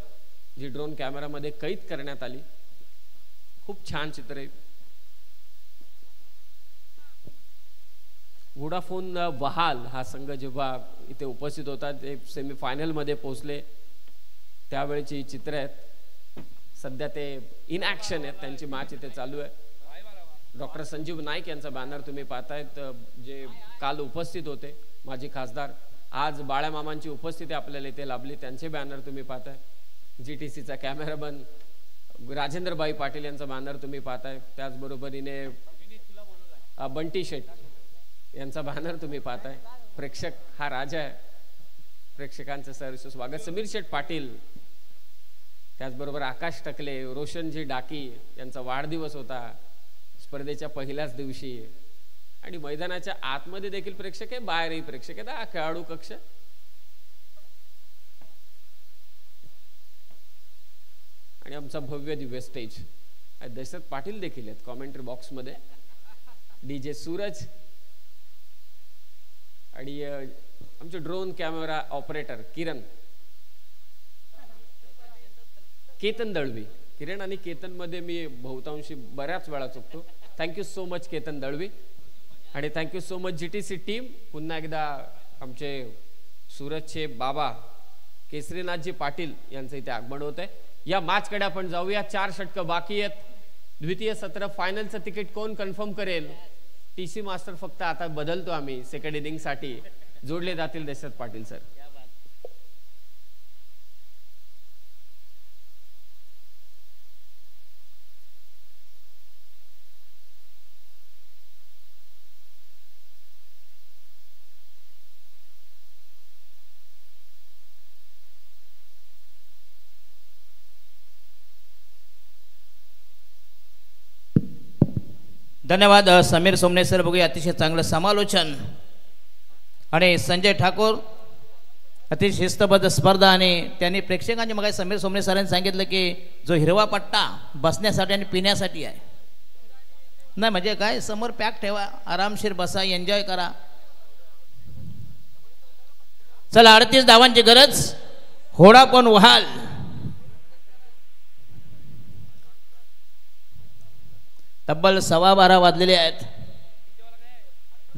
जी ड्रोन कॅमेरामध्ये कैद करण्यात आली. खूप छान चित्र आहे. वोडाफोन वहाल हा संघ जेव्हा इथे उपस्थित होता ते सेमीफायनल मध्ये पोहोचले त्यावेळेची चित्र आहेत. सध्या ते इन ऍक्शन आहेत, त्यांची मॅच इथे चालू आहे. डॉक्टर संजीव नाईक यांचा बॅनर तुम्ही पाहतायत, जे काल उपस्थित होते माजी खासदार. आज बाळामामांची उपस्थिती आपल्याला इथे लाभली, त्यांचे बॅनर तुम्ही पाहताय. GTCचा कॅमेरामन राजेंद्रबाई पाटील यांचा बॅनर तुम्ही पाहताय. त्याचबरोबरीने बंटी शेठ यांचा बॅनर तुम्ही पाहताय. प्रेक्षक हा राजा आहे, प्रेक्षकांचं सहर्ष स्वागत. समीर शेठ पाटील, त्याचबरोबर आकाश टकले, रोशनजी डाकी यांचा वाढदिवस होता स्पर्धेच्या पहिल्याच दिवशी. आणि मैदानाच्या आतमध्ये देखील प्रेक्षक आहे, बाहेरही प्रेक्षक आहेत. हा खेळाडू कक्ष. आणि आमचा भव्य दिव्य स्टेज. दशरथ पाटील देखील आहेत कॉमेंट्री बॉक्समध्ये, DJ सूरज आणि आमचे drone camera operator Ketan Dalvi. Kiran आणि केतन मध्ये मी बहुतांशी बऱ्याच वेळा चुकतो. Thank you so much Ketan Dalvi. आणि thank you so much GTC team. पुन्हा एकदा आमचे सूरजचे बाबा केसरीनाथजी पाटील यांचं इथे आगमन होत आहे. या मॅचकडे आपण जाऊया. 4 षटकं बाकी आहेत. द्वितीय सत्र फायनलचं तिकीट कोण कन्फर्म करेल? TC मास्टर फक्त आता बदलतो आम्ही सेकंड इनिंगसाठी. जोडले जातील दशरथ पाटील सर. धन्यवाद समीर सोमने सर. बघूया अतिशय चांगलं समालोचन. आणि संजय ठाकूर अतिशय शिस्तबद्ध स्पर्धा. आणि त्यांनी प्रेक्षकांनी मग समीर सोमने सरांनी सांगितलं की जो हिरवा पट्टा बसण्यासाठी आणि पिण्यासाठी आहे. नाही म्हणजे काय, समोर पॅक ठेवा, आरामशीर बसा, एन्जॉय करा. चला 38 धावांची गरज. होडा पण वहाल. तब्बल 12:15 वाजलेले आहेत.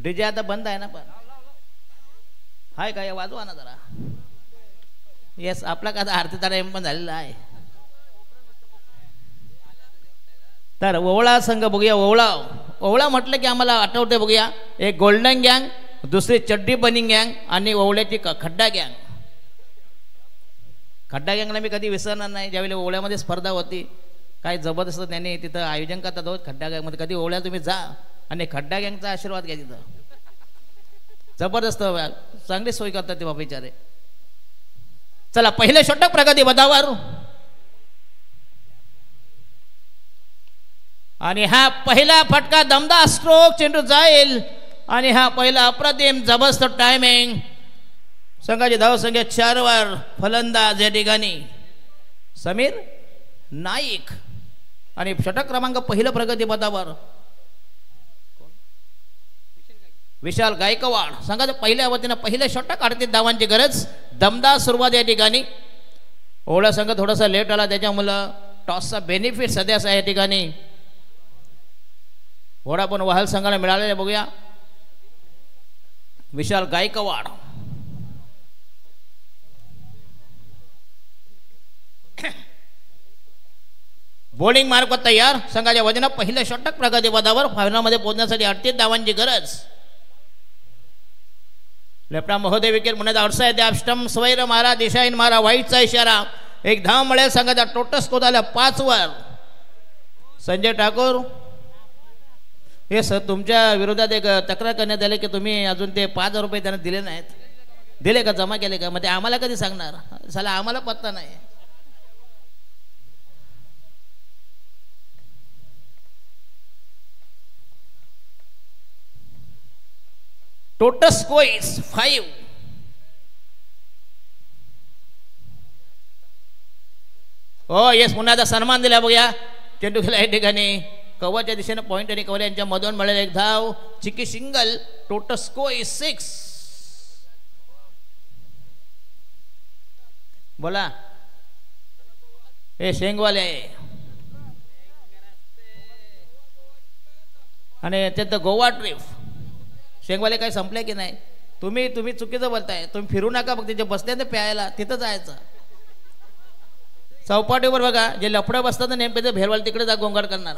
डीजे आता बंद आहे ना, पण हाय काय वाजवा ना जरा. येस, आपला का आरती तारा एम पण झालेला आहे. तर ओवळा संघ बघूया. ओवळा म्हटलं की आम्हाला आठवते बघूया, एक गोल्डन गँग, दुसरी चड्डी बनिंग गँग आणि ओवळ्याची खड्डा गँग. खड्डा गँगला मी कधी विसरणार नाही. ज्यावेळी ओवळ्यामध्ये स्पर्धा होती, काय जबरदस्त त्यांनी तिथं आयोजन करतात होत खड्डा गँगमध्ये. कधी ओवळ्या तुम्ही जा आणि खड्डा गँगचा आशीर्वाद घ्या. तिथं जबरदस्त चांगली सोय करतात ते बाबा बिचारे. चला पहिले षटक प्रगती पथावर. आणि हा पहिला फटका दमदार स्ट्रोक, चेंडू जाईल. आणि हा पहिला अप्रतिम जबरदस्त टायमिंग. संघाची धावसंख्या 4 वर. फलंदाज या ठिकाणी समीर नाईक. आणि षटक क्रमांक पहिलं प्रगती पथावर विशाल गायकवाड. संघाच्या पहिल्या वतीनं पहिले षटक. 38 धावांची गरज. दमदार सुरुवात या ठिकाणी. ओवळा संघ थोडासा लेट आला, त्याच्यामुळं टॉसचा बेनिफिट सध्याचा या ठिकाणी ओढा पण वहाल संघाला मिळालेला. बघूया विशाल गायकवाड. बॉलिंग मार्क तयार. संघाच्या वजनात पहिलं षटक प्रगती पथावर. फायनलमध्ये पोहोचण्यासाठी 38 धावांची गरज. लेफ्टा महोदय विकेट म्हणत आउटसाइड द स्टंप. स्वैर मारा, दिशाहीन मारा, वाईटचा इशारा. एक धाव मिळेल. संघाचा टोटल स्कोर आला 5 वर. संजय ठाकूर, हे सर तुमच्या विरोधात एक तक्रार करण्यात आली की तुम्ही अजून ते 5,000 रुपये त्यांना दिले नाहीत. दिले का, जमा केले का? मग ते आम्हाला कधी सांगणार? साला आम्हाला पत्ता नाही. Total score is 5. हो येस, पुन्हा आता सन्मान दिला. बघूया चेंडू खेळला या ठिकाणी कव्हरच्या दिशेने पॉइंट आणि कव्हर यांच्या मधून मिळेल एक धाव. चिकी सिंगल. Total score is 6. बोला हे शेंगवाले. आणि त्यात गोवा ट्रिप. शेंगवाले काही संपले की नाही? तुम्ही चुकीचं बोलताय. तुम्ही फिरू नका, फक्त जे बसले ते प्यायला तिथं जायचं. चौपाटीवर बघा जे लफडं बसतात नेमके ते भेलवाले तिकडे जा गोंगाट करणार.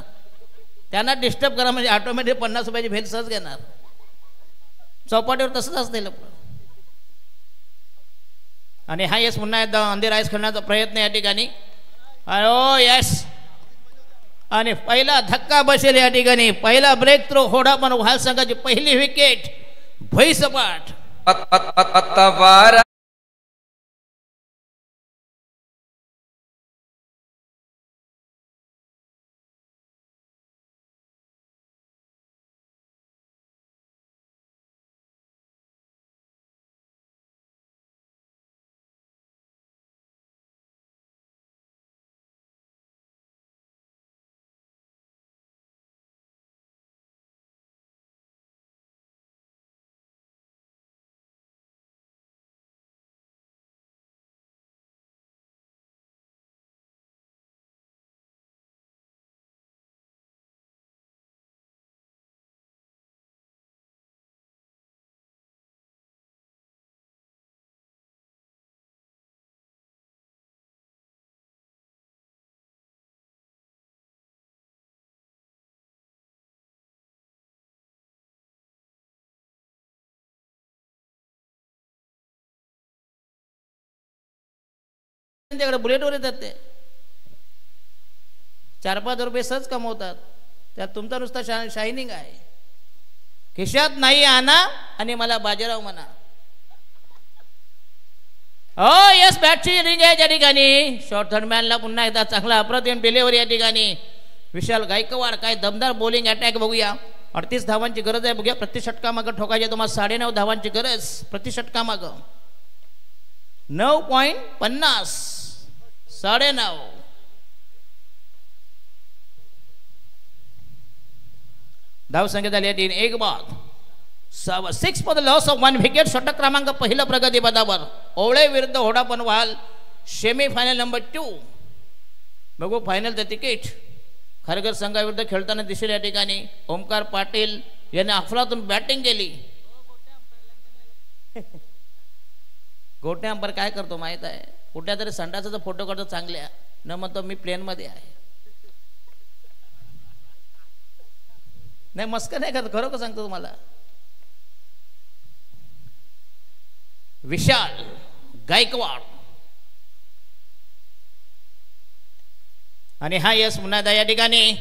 त्यांना डिस्टर्ब करा म्हणजे ऑटोमॅटिक 50 रुपयाची भेल सहज घेणार. चौपाटीवर तसंच असते लफडं. आणि हा येस पुन्हा एकदा अंधेर आईस खेळण्याचा प्रयत्न या ठिकाणी. ओ यस. आणि पहिला धक्का बसेल या ठिकाणी. पहिला ब्रेक थ्रो. होडा पण वहाल संघाची पहिली विकेट. भैसपाट. त्यांच्याकडे बुलेटवर येतात ते 4-5 रुपये सहज कमवतात. त्यात तुमचा नुसता शायनिंग आहे. खिशात नाही आणा आणि मला बाजीराव म्हणा. हो यस बॅटची रिंग आहे त्या ठिकाणी. शॉर्ट थर्डमॅनला पुन्हा एकदा चांगला अप्रतिम डिलिव्हरी या ठिकाणी. विशाल गायकवाड काय दमदार बॉलिंग अटॅक बघूया. 38 धावांची गरज आहे बघूया. प्रति षटकामागं ठोकायचे तुम्हाला 9.5 धावांची गरज प्रति षटकामागं. 9.50 9.5 धाव संख्या झाली 1 बाद 6 for the loss of 1 wicket. षटक क्रमांक पहिलं प्रगती पदावर. ओवळे विरुद्ध होडा पनवाल सेमी फायनल नंबर 2. बघू फायनलचं तिकीट खारघर संघाविरुद्ध खेळताना दिसेल या ठिकाणी. ओमकार पाटील यांनी अफलातून बॅटिंग केली. गोट्या अंपर काय करतो माहित आहे. कुठल्या तरी संडासाचा फोटो काढतो चांगल्या न म्हणतो मी प्लेनमध्ये आहे. नाही मस्कर नाही करत खरोखर सांगतो तुम्हाला. विशाल गायकवाड आणि हा यस पुन्हा या ठिकाणी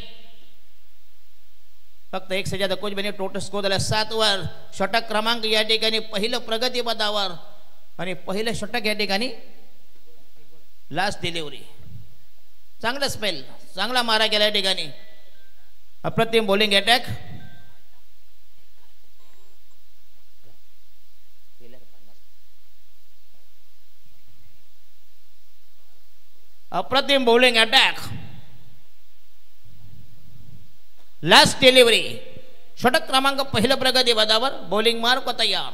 फक्त 1 से ज्यादा कोच बने. टोटल स्कोर झाला 7 वर. षटक क्रमांक या ठिकाणी पहिलं प्रगती पदावर आणि पहिलं षटक या ठिकाणी लास्ट डिलिव्हरी. चांगला स्पेल चांगला मारा केला या ठिकाणी. अप्रतिम बॉलिंग अटॅक. अप्रतिम बॉलिंग अटॅक लास्ट डिलिव्हरी. षटक क्रमांक पहिलं प्रगती पदावर. बॉलिंग मार्क तयार.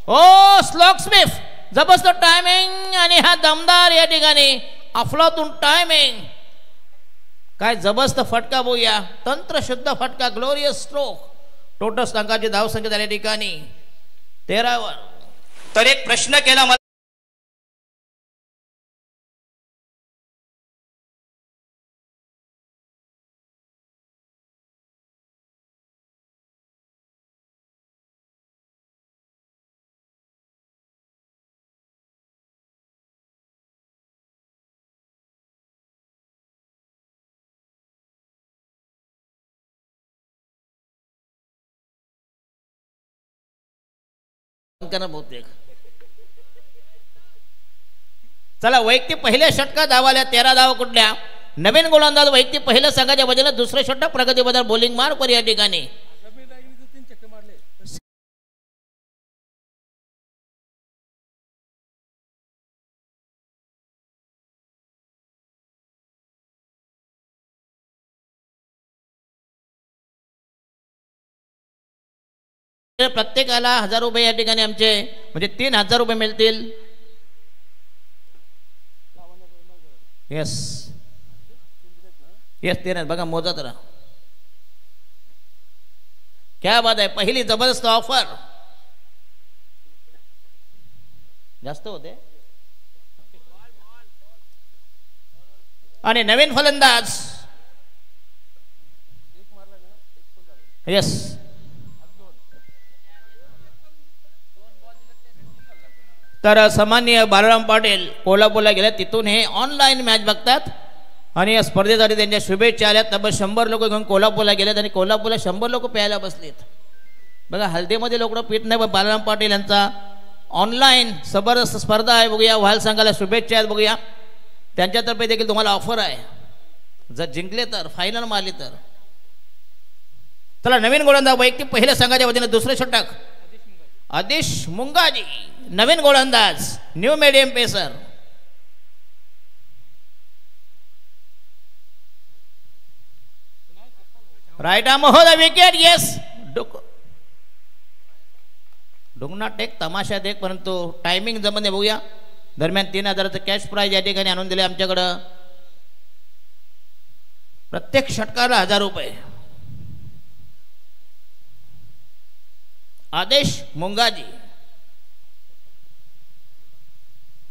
ओ स्लॉक स्मिथ जबरदस्त टायमिंग आणि हा दमदार या ठिकाणी अफलातून टायमिंग. काय जबरदस्त फटका बघूया. तंत्रशुद्ध फटका ग्लोरियस स्ट्रोक. टोटल संघाची धाव संख्या झाल्या ठिकाणी 13 वर. तर एक प्रश्न केला मला बहुतेक. चला वैयक्तिक पहिल्या षटकात धावाल्या 13 धावा कुठल्या. नवीन गोलंदाज वैयक्तिक पहिल्या संघाच्या वजनात दुसरे षटक प्रगती बदल बॉलिंग मार्क वर या ठिकाणी. प्रत्येकाला 1000 रुपये या ठिकाणी आमचे म्हणजे 3000 रुपये मिळतील. यस यस 3 बघा मोजा तर. क्या बात आहे. पहिली जबरदस्त ऑफर. जास्त होते आणि नवीन फलंदाज यस तर सामान्य बाळराम पाटील कोल्हापूरला गेले. तिथून हे ऑनलाईन मॅच बघतात आणि या स्पर्धेसाठी त्यांच्या शुभेच्छा आल्या. तब्बल 100 लोक घेऊन कोल्हापूरला गेलेत आणि कोल्हापूरला 100 लोक प्यायला बसलेत. बघा हल्दीमध्ये लोक पीत नाही पण बाळराम पाटील यांचा ऑनलाईन जबरदस्त स्पर्धा आहे. बघूया व्हाल संघाला शुभेच्छा आहेत. बघूया त्यांच्यातर्फे देखील तुम्हाला ऑफर आहे. जर जिंकले तर फायनल मारले तर. चला नवीन गोलंदाज वैयक्तिक पहिल्या संघाच्या वतीने दुसरे षटक आदिश मुंगाजी. नवीन गोलंदाज new medium pacer. Right arm हो द विकेट. येस डुंगना टेक तमाशा देख परंतु टायमिंग जमत बघूया. दरम्यान 3000चं कॅश प्राइज या ठिकाणी आणून दिले आमच्याकडं. प्रत्येक षटकाला 1000 रुपये. आदेश मुंगाजी.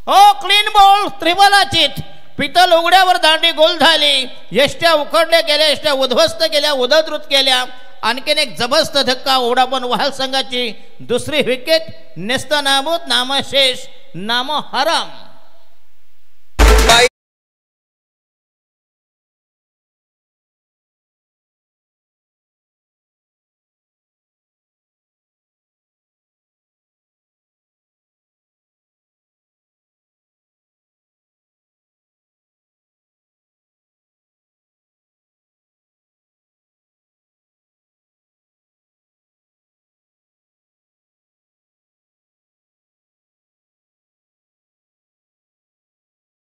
हो क्लीन बॉल त्रिबलाचित. पितल उघड्यावर दांडी गोल झाली. यष्ट्या उखडल्या गेल्या. यष्ट्या उद्ध्वस्त केल्या उधळृत केल्या आणखीन एक जबरदस्त धक्का ओढापण वहाल संघाची दुसरी विकेट नेस्तनाबूत नामशेष नाम हराम.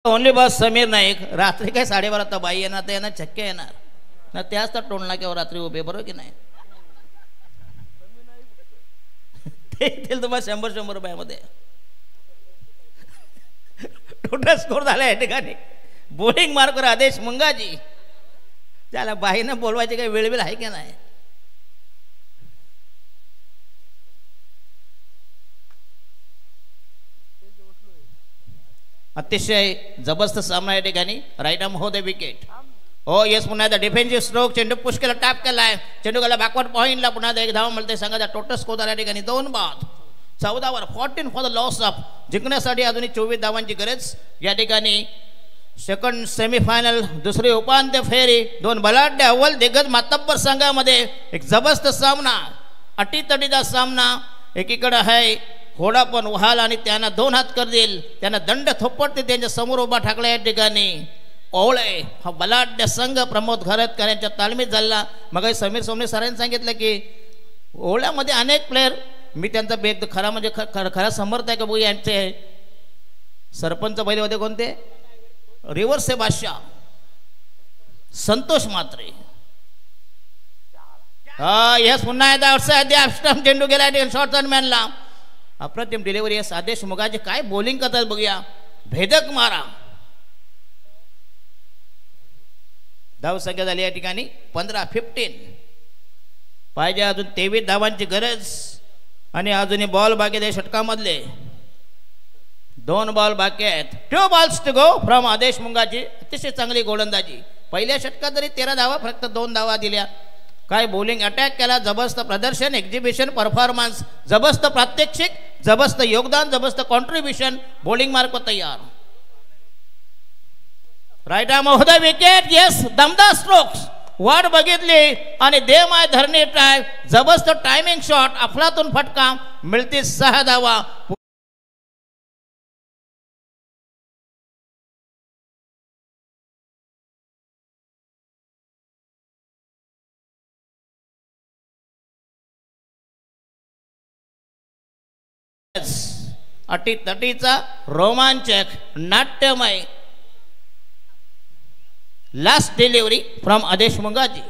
ओनली बस समीर नाईक. रात्री काय 12:30 तर बाई येणार तर यांना चक्के येणार ना, त्याच तर टोलना किंवा रात्री उभे, बरोबर की नाही. ते येतील तुम्हाला 100 रुपयामध्ये. टोटल स्कोर झाला या ठिकाणी. बॉलिंग मार्कर आदेश मुंगाजी. त्याला बाईनं बोलवायची काही वेळ आहे की नाही. अतिशय जबरदस्त सामना या ठिकाणी. राईट आर्म होते विकेट. हो येस, पुन्हा एकदा डिफेन्सिव्ह स्ट्रोक. चेंडू पुश केला, टॅप केलाय. चेंडू गेला बॅकवर्ड पॉईंटला. पुन्हा एक धाव मिळते संघाचा. टोटल स्कोर झाला या ठिकाणी 2 बाद. 14 14 फॉर द लॉस ऑफ. जिंकण्यासाठी अजूनही 24 धावांची गरज या ठिकाणी. सेकंड सेमीफायनल, दुसरी उपांत्य फेरी. 2 बलाढ्य अव्वल दिग्गज मातब्बर संघामध्ये एक जबरदस्त सामना, अटीतटीचा सामना. एकीकडे आहे होडापण वहाल आणि त्यांना 2 हात कर देईल, त्यांना दंड थोपटते, त्यांच्या समोर उभा ठाकला या ठिकाणी ओवळे. हा बलाढ्य संघ प्रमोद घरतकर यांच्या तालमीत झाला. मग समीर सोमने सरांनी सांगितलं की ओवळ्यामध्ये अनेक प्लेयर, मी त्यांचा खरा म्हणजे खरा समर्थ आहे का बघू. यांचे सरपंच पहिले होते कोणते, रिव्हर्से बादशाह संतोष मात्रे. हा यस, पुन्हा एकदा चेंडू गेला शॉर्ट मॅनला. अप्रतिम डिलिव्हरी. आदेश मुगाचे काय बॉलिंग करतात बघूया. भेदक मारा. धाव संख्या झाली या ठिकाणी 15-15. पाहिजे अजून 23 धावांची गरज. आणि अजूनही बॉल बाकी आहे षटकामधले. 2 बॉल बाकी आहेत. 2 बॉल्स टू गो फ्रॉम आदेश मुंगाची. अतिशय चांगली गोलंदाजी. पहिल्या षटकात जरी 13 धावा, फक्त 2 धावा दिल्या. काय बॉलिंग अटॅक केला. जबरदस्त प्रदर्शन, एक्झिबिशन, परफॉर्मन्स, जबरदस्त प्रात्यक्षिक, जबरदस्त योगदान, जबरदस्त कॉन्ट्रीब्युशन. बॉलिंग मार्क तयार. राईट आर्म होता विकेट. येस, दमदार स्ट्रोक्स. वाट बघितली आणि देमाय धरणी ट्राय. जबरदस्त टायमिंग शॉट, अफलातून फटका. मिळते 6 धावा. अटीतटीचा रोमांचक नाट्यमय लास्ट डिलिव्हरी फ्रॉम आदेश मुंगाजी.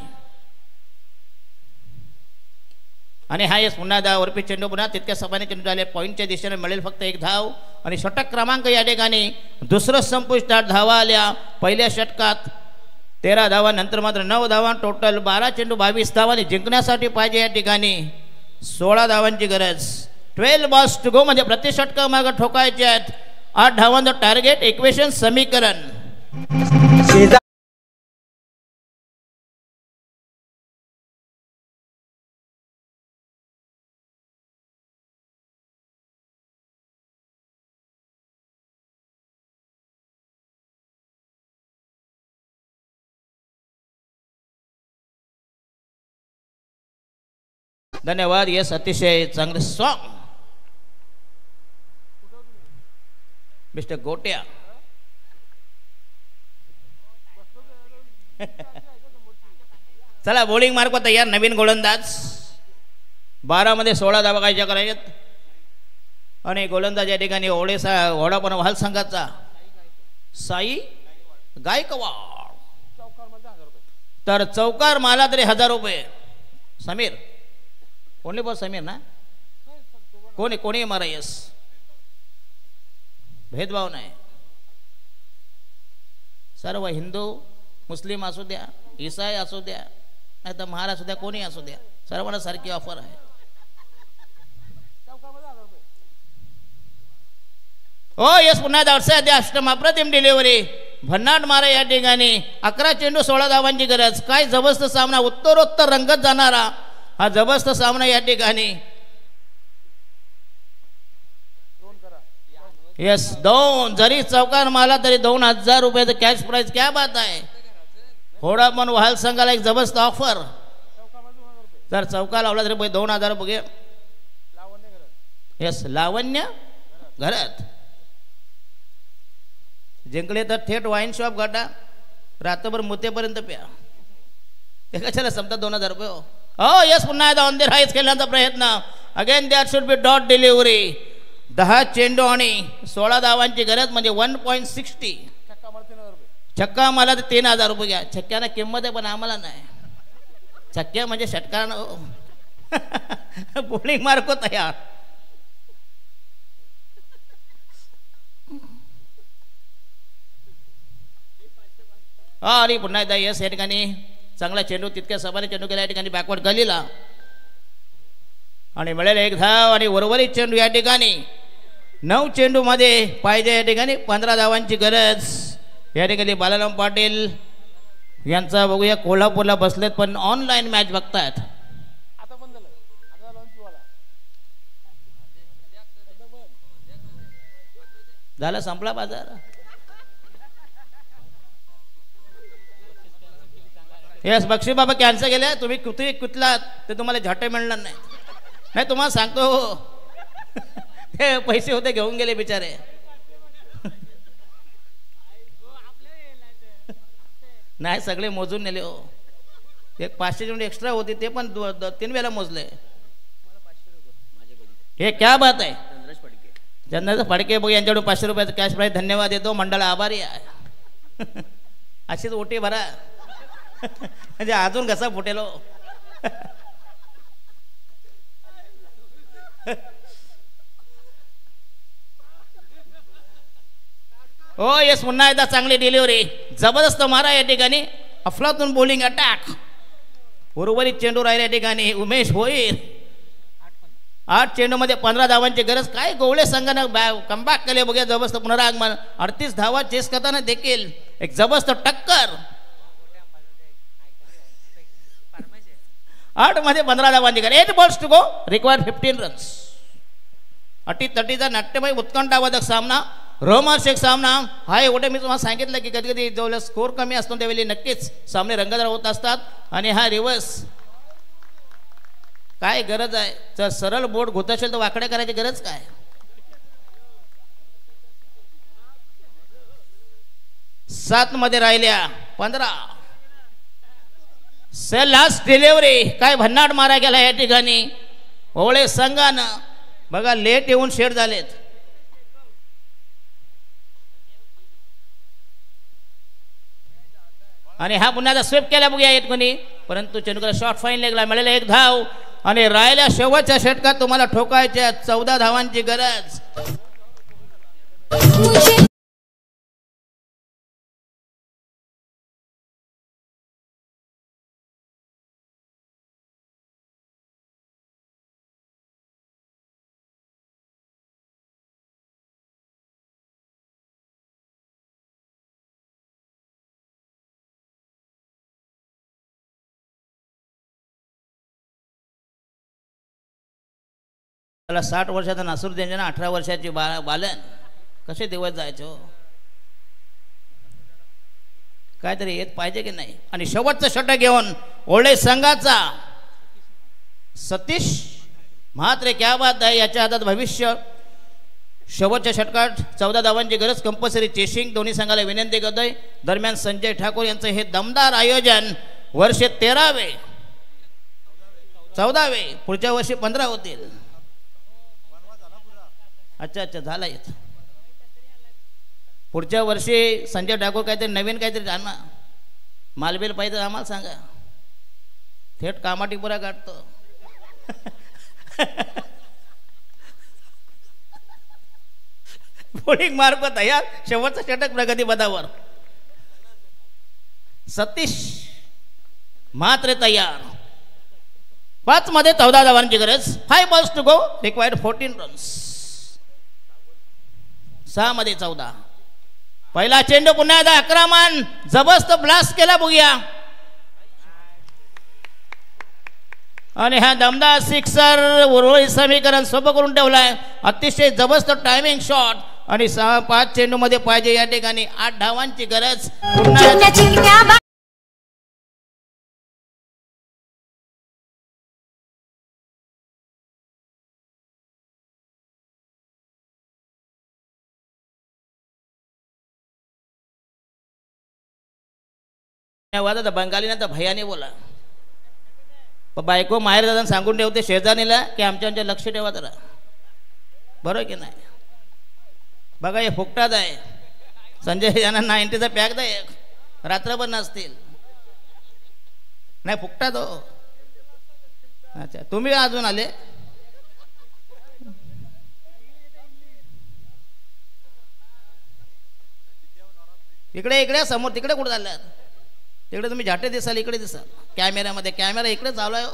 आणि हा येस पुन्हा धाव. वरपी चेंडू पुन्हा तितक्या सपाने चेंडू झाले. पॉईंटच्या दिशेने मिळेल फक्त 1 धाव. आणि षटक क्रमांक या ठिकाणी दुसरं संपुष्टात. धावा आल्या पहिल्या षटकात 13 धावा, नंतर मात्र 9 धावा. टोटल 12 चेंडू 22 धावांनी जिंकण्यासाठी पाहिजे या ठिकाणी 16 धावांची गरज. 12 बॉल्स टू गो म्हणजे प्रति षटका मार्ग ठोकायचे आहेत. 8 धावांचं टार्गेट. इक्वेशन समीकरण. धन्यवाद. येस, अतिशय चांगले सॉन्ग मिस्टर गोट्या. चला बॉलिंग मार्क तयार. नवीन गोलंदाज. 12 मध्ये 16 धावा कायच्या करायच्यात. आणि गोलंदाज या ठिकाणी ओढापण वहाल संघाचा साई गायकवाड. तर चौकार माला तरी 1000 रुपये. समीर ओनली बॉस समीर ना, कोणी मारा. यस, भेदभाव नाही. सर्व हिंदू मुस्लिम असू द्या, ईसाई असू द्या, नाही तर महार असू द्या, कोणी असू द्या, सर्वांना सारखी ऑफर आहे. हो यस, पुन्हा अष्टम अप्रतिम डिलिव्हरी. भन्नाट मारा या ठिकाणी. 11 चेंडू 16 धावांची गरज. काय जबरदस्त सामना, उत्तरोत्तर रंगत जाणारा. हा जबरदस्त सामना या ठिकाणी. यस 2 जरी चौकार मारला तरी 2000 रुपयाचं कॅश प्राइज. क्या बात आहे. होडामन वाहल संघाला एक जबरदस्त ऑफर. जर चौका लावला तरी 2000 बघूया. यस लावण्य घरात जिंकले तर थेट वाईन शॉप गाठा, रात्रभर मुतेपर्यंत प्या. ते कशाला समजा 2000 रुपये. हो यस पुन्हा एकदा ऑन द राईज खेळण्याचा प्रयत्न. Again that should be dot delivery. 10 चेंडू आणि 16 धावांची गरज म्हणजे 1.60. छक्का मला तर 3000 रुपये घ्या. छक्क्याला किंमत आहे पण आम्हाला नाही. छक्क्या म्हणजे षटकारानं बोलिंग मार्को तयार. आणि पुन्हा एकदा यस या ठिकाणी चांगला चेंडू तितक्या सभाने चेंडू केला या ठिकाणी बॅकवर्ड गलीला आणि मिळेल एक धाव. आणि उर्वरित चेंडू या ठिकाणी 9 चेंडू मध्ये पाहिजे या ठिकाणी 15 धावांची गरज. या ठिकाणी बालाराम पाटील यांचा बघूया. कोल्हापूरला बसलेत पण ऑनलाईन मॅच बघतायत. झाला संपला बाजार. यस बक्षी बाबा कॅन्सल केले. तुम्ही कुठे कुठलात ते तुम्हाला झटे मिळणार नाही. नाही तुम्हाला सांगतो ते पैसे होते घेऊन गेले बिचारे. नाही सगळे मोजून नेले हो. एक 500 चेंडू एक्स्ट्रा होती ते पण 3 वेळा मोजले. हे क्या बात आहे. चंद्रच फडके बघ यांच्याकडून 500 रुपयाचं कॅश प्राइज. धन्यवाद देतो. मंडळ आभारी आहे. अशीच ओटी भरा म्हणजे अजून कसा फुटेलो. हो येस पुन्हा एकदा चांगली डिलिव्हरी. जबरदस्त मारा या ठिकाणी. अफलातून बॉलिंग अटॅक. उर्वरित चेंडू राहिले या ठिकाणी उमेश भोईर. 8 चेंडू मध्ये 15 धावांची गरज. काय गोवळे संघानं कमबॅक केले बघूया. जबरदस्त पुनरागमन. 38 धावा चेस करताना देखील एक जबरदस्त टक्कर. 8 मध्ये 15 धावांची गरज. 8 balls to go. Required 15 runs. अटीतटीचा नाट्यमय उत्कंठावर्धक सामना. रोमांचक सामना. हा एवढे मी तुम्हाला सांगितलं की कधी कधी जेवढा स्कोर कमी असतो त्यावेळी नक्कीच सामने रंगतदार होत असतात. आणि हा रिव्हर्स. काय गरज आहे. जर सरळ बोट घोत असेल तर वाकडे करायची गरज काय. सात मध्ये राहिल्या 15. Last delivery. काय भन्नाट मारा गेला या ठिकाणी. ओळे संघानं बघा लेट येऊन शेड झालेत. आणि हा पुन्हा स्वीप केला बघूया येत कोणी. परंतु चेंडूला शॉर्ट फाईन लेगला. मिळालेला एक धाव. आणि राहिल्या शेवटच्या षटकात तुम्हाला ठोकायच्या 14 धावांची गरज. त्याला 60 वर्षाचा नासूर द्यायचे ना. 18 वर्षाची बालन. कसे दिवस जायचो. काहीतरी येत पाहिजे की नाही. आणि शेवटचं षटक घेऊन ओळे संघाचा सतीश म्हात्रे. क्या बात आहे. याच्या हातात भविष्य. शेवटच्या षटकात 14 धावांची गरज. Compulsory chasing. दोन्ही संघाला विनंती करतोय. दरम्यान संजय ठाकूर यांचं हे दमदार आयोजन. वर्षे 13वे 14वे. पुढच्या वर्षी 15 होतील. अच्छा अच्छा झाला येत. पुढच्या वर्षी संजय ठाकूर काहीतरी नवीन काहीतरी आणा. मालबिल पाहिजे आम्हाला सांगा. थेट कामाटीपुरा काढतो. बॉलिंग मार्क तयार. शेवटचा षटक प्रगती पदावर. सतीश मात्र तयार. 5 मध्ये 14 धावांची गरज. 5 balls to go. Required 14 runs. 6 मध्ये 14. पहिला चेंडू पुन्हा एकदा आक्रमण. जबरदस्त ब्लास्ट केला बघूया. आणि हा दमदार सिक्सर उर्वरित समीकरण सोपं करून ठेवलाय. अतिशय जबरदस्त टायमिंग शॉट आणि 5 चेंडूमध्ये पाहिजे या ठिकाणी 8 धावांची गरज. वादा बंगाली ना तर भैयाने बोला बायको माहेर दादा सांगून ठेवते शेजारणीला की आमच्या लक्ष ठेवा जरा, बरोबर की नाही. बघा हे फुकटात आहे. संजय यांना 90चा पॅक द्या एक, रात्रभर नसतील. नाही फुकटात हो. अच्छा तुम्ही अजून आले. इकडे इकडे समोर तिकडे कुठे चालल्यात. तिकडे तुम्ही झाटे दिसाल, इकडे दिसाल कॅमेऱ्यामध्ये. कॅमेरा इकडे चालू आहे,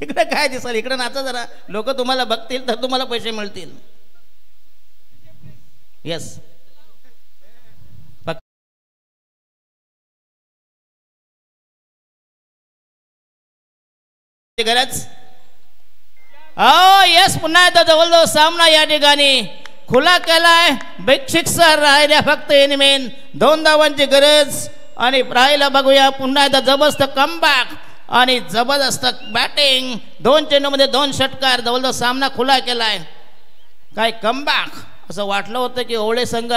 तिकडे काय दिसाल. इकडे नाचा जरा, लोक तुम्हाला बघतील तर तुम्हाला पैसे मिळतील. यस गरज. येस पुन्हा एकदा जवळजवळ सामना या ठिकाणी खुला केलाय. बिग सिक्सर राहिल्या फक्त एनिमेन 2 धावांची गरज. आणि राहिला बघूया पुन्हा एकदा जबरदस्त कमबॅक आणि जबरदस्त बॅटिंग. 2 चेंडूमध्ये 2 षटकार. जवळजवळ सामना खुला केलाय. काय कमबॅक. असं वाटलं होतं की ओवळे संघ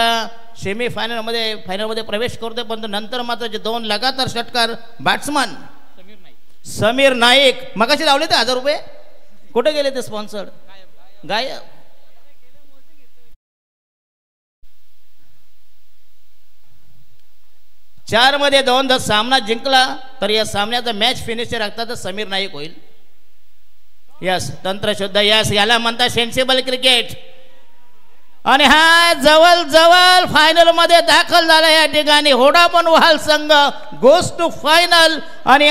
फायनलमध्ये प्रवेश करतोय, पण नंतर मात्र जे 2 लगातार षटकार बॅट्समन समीर नाईक मगाशी लावले ते 1000 रुपये कुठे गेले ते स्पॉन्सर्ड गायब. चार मध्ये 2 जर सामना जिंकला तर या सामन्याचा मॅच फिनिशर तर समीर नाईक होईल. यस तंत्रशुद्ध. यस याला म्हणतात सेन्सिबल क्रिकेट. आणि हा जवळ जवळ फायनल मध्ये दाखल झाला या ठिकाणी. होडापण वहाल संघ गोस टू फायनल. आणि